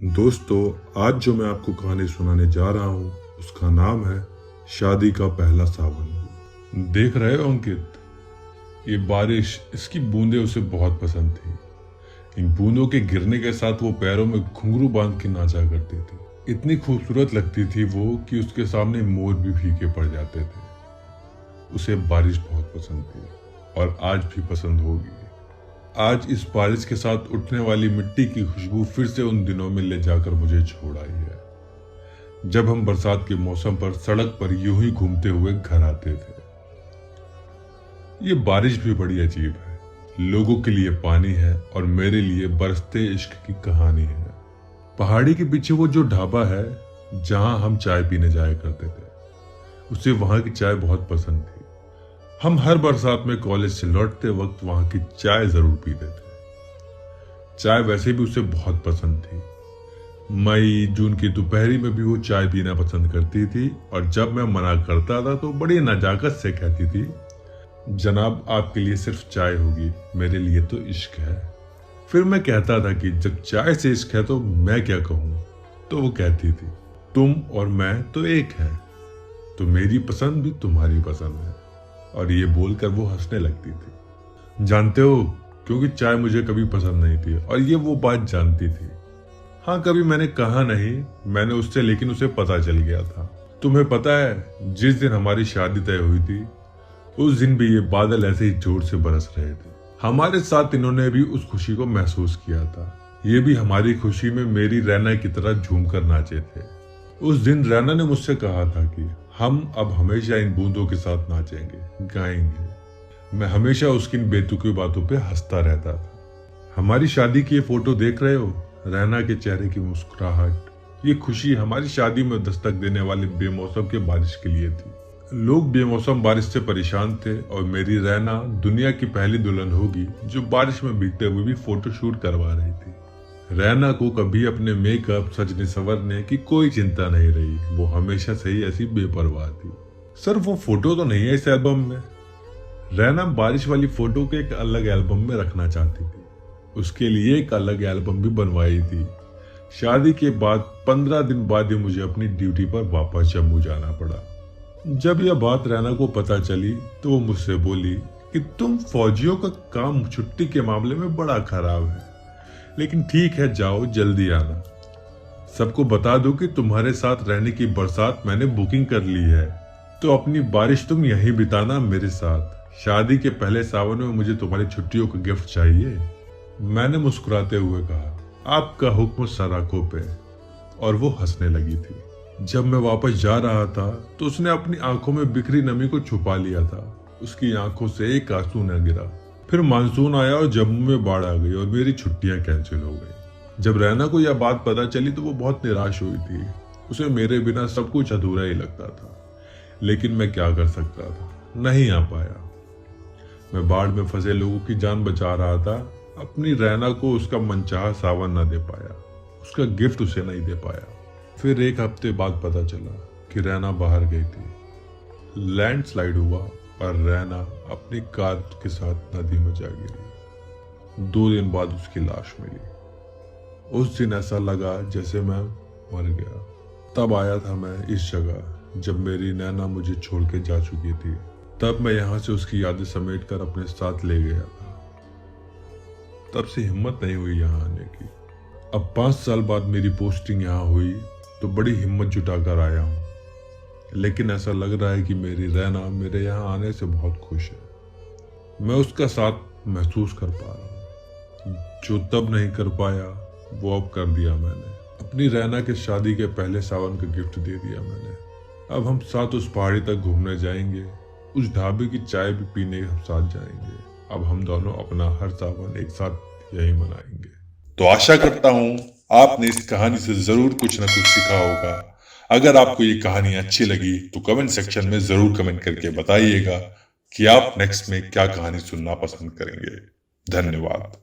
दोस्तों, आज जो मैं आपको कहानी सुनाने जा रहा हूँ उसका नाम है शादी का पहला सावन। देख रहे हो अंकित, ये बारिश, इसकी बूंदें उसे बहुत पसंद थी। इन बूंदों के गिरने के साथ वो पैरों में घुंघरू बांध के नाचा करती थी। इतनी खूबसूरत लगती थी वो कि उसके सामने मोर भी फीके पड़ जाते थे। उसे बारिश बहुत पसंद थी और आज भी पसंद होगी। आज इस बारिश के साथ उठने वाली मिट्टी की खुशबू फिर से उन दिनों में ले जाकर मुझे छोड़ आई है, जब हम बरसात के मौसम पर सड़क पर यूं ही घूमते हुए घर आते थे। ये बारिश भी बड़ी अजीब है। लोगों के लिए पानी है और मेरे लिए बरसते इश्क की कहानी है। पहाड़ी के पीछे वो जो ढाबा है जहां हम चाय पीने जाया करते थे, उसे वहां की चाय बहुत पसंद थी। हम हर बरसात में कॉलेज से लौटते वक्त वहां की चाय जरूर पीते थे। चाय वैसे भी उसे बहुत पसंद थी। मई जून की दोपहरी में भी वो चाय पीना पसंद करती थी और जब मैं मना करता था तो बड़ी नजाकत से कहती थी, जनाब आपके लिए सिर्फ चाय होगी, मेरे लिए तो इश्क है। फिर मैं कहता था कि जब चाय से इश्क है तो मैं क्या कहूँ, तो वो कहती थी, तुम और मैं तो एक हैं, तो मेरी पसंद भी तुम्हारी पसंद है। और ये बोलकर वो हंसने लगती थी। जानते हो, क्योंकि चाय मुझे कभी पसंद नहीं थी और ये वो बात जानती थी। हाँ, कभी मैंने कहा नहीं मैंने उससे, लेकिन उसे पता चल गया था। तुम्हें पता है, जिस दिन हमारी शादी तय हुई थी उस दिन भी ये बादल ऐसे ही जोर से बरस रहे थे। हमारे साथ इन्होंने भी उस खुशी को महसूस किया था। ये भी हमारी खुशी में मेरी रैना की तरह झूम कर नाचे थे। उस दिन रैना ने मुझसे कहा था कि हम अब हमेशा इन बूंदों के साथ नाचेंगे, गाएंगे। मैं हमेशा उसकी इन बेतुकी बातों पे हंसता रहता था। हमारी शादी की ये फोटो देख रहे हो, रैना के चेहरे की मुस्कुराहट, ये खुशी हमारी शादी में दस्तक देने वाले बेमौसम के बारिश के लिए थी। लोग बेमौसम बारिश से परेशान थे और मेरी रैना दुनिया की पहली दुल्हन होगी जो बारिश में भीगते हुए भी फोटो शूट करवा रही थी। रैना को कभी अपने मेकअप, सजने संवरने की कोई चिंता नहीं रही। वो हमेशा से ही ऐसी बेपरवाह थी। सर, वो फोटो तो नहीं है इस एल्बम में। रैना बारिश वाली फोटो को एक अलग एल्बम में रखना चाहती थी। उसके लिए एक अलग एल्बम भी बनवाई थी। शादी के बाद 15 दिन बाद ही मुझे अपनी ड्यूटी पर वापस जम्मू जाना पड़ा। जब यह बात रैना को पता चली तो वो मुझसे बोली कि तुम फौजियों का काम छुट्टी के मामले में बड़ा खराब है, लेकिन ठीक है, जाओ जल्दी आना। सबको बता दो कि तुम्हारे साथ रहने की बरसात मैंने बुकिंग कर ली है, तो अपनी बारिश तुम यहीं बिताना मेरे साथ। शादी के पहले सावन में मुझे तुम्हारी छुट्टियों का गिफ्ट चाहिए। मैंने मुस्कुराते हुए कहा, आपका हुक्म सर आंखों पे। और वो हंसने लगी थी। जब मैं वापस जा रहा था तो उसने अपनी आंखों में बिखरी नमी को छुपा लिया था। उसकी आंखों से एक आंसू न गिरा। फिर मानसून आया और जम्मू में बाढ़ आ गई और मेरी छुट्टियां कैंसिल हो गई। जब रैना को यह बात पता चली तो वो बहुत निराश हुई थी। उसे मेरे बिना सब कुछ अधूरा ही लगता था, लेकिन मैं क्या कर सकता था, नहीं आ पाया। मैं बाढ़ में फंसे लोगों की जान बचा रहा था, अपनी रैना को उसका मनचाहा सावन न दे पाया, उसका गिफ्ट उसे नहीं दे पाया। फिर एक हफ्ते बाद पता चला कि रैना बाहर गई थी। लैंडस्लाइड हुआ और रैना अपनी कार के साथ नदी में जा गिरी। 2 दिन बाद उसकी लाश मिली। उस दिन ऐसा लगा जैसे मैं मर गया। तब आया था मैं इस जगह जब मेरी नैना मुझे छोड़ के जा चुकी थी। तब मैं यहाँ से उसकी यादें समेट कर अपने साथ ले गया था। तब से हिम्मत नहीं हुई यहाँ आने की। अब 5 साल बाद मेरी पोस्टिंग यहाँ हुई तो बड़ी हिम्मत जुटाकर आया हूँ, लेकिन ऐसा लग रहा है कि मेरी रैना मेरे यहाँ आने से बहुत खुश है। मैं उसका साथ महसूस कर पा रहा हूँ। जो तब नहीं कर पाया वो अब कर दिया मैंने। अपनी रैना के शादी के पहले सावन का गिफ्ट दे दिया मैंने। अब हम साथ उस पहाड़ी तक घूमने जाएंगे, उस ढाबे की चाय भी पीने हम साथ जाएंगे। अब हम दोनों अपना हर सावन एक साथ यही मनाएंगे। तो आशा करता हूं आपने इस कहानी से जरूर कुछ ना कुछ सीखा होगा। अगर आपको ये कहानी अच्छी लगी तो कमेंट सेक्शन में जरूर कमेंट करके बताइएगा कि आप नेक्स्ट में क्या कहानी सुनना पसंद करेंगे। धन्यवाद।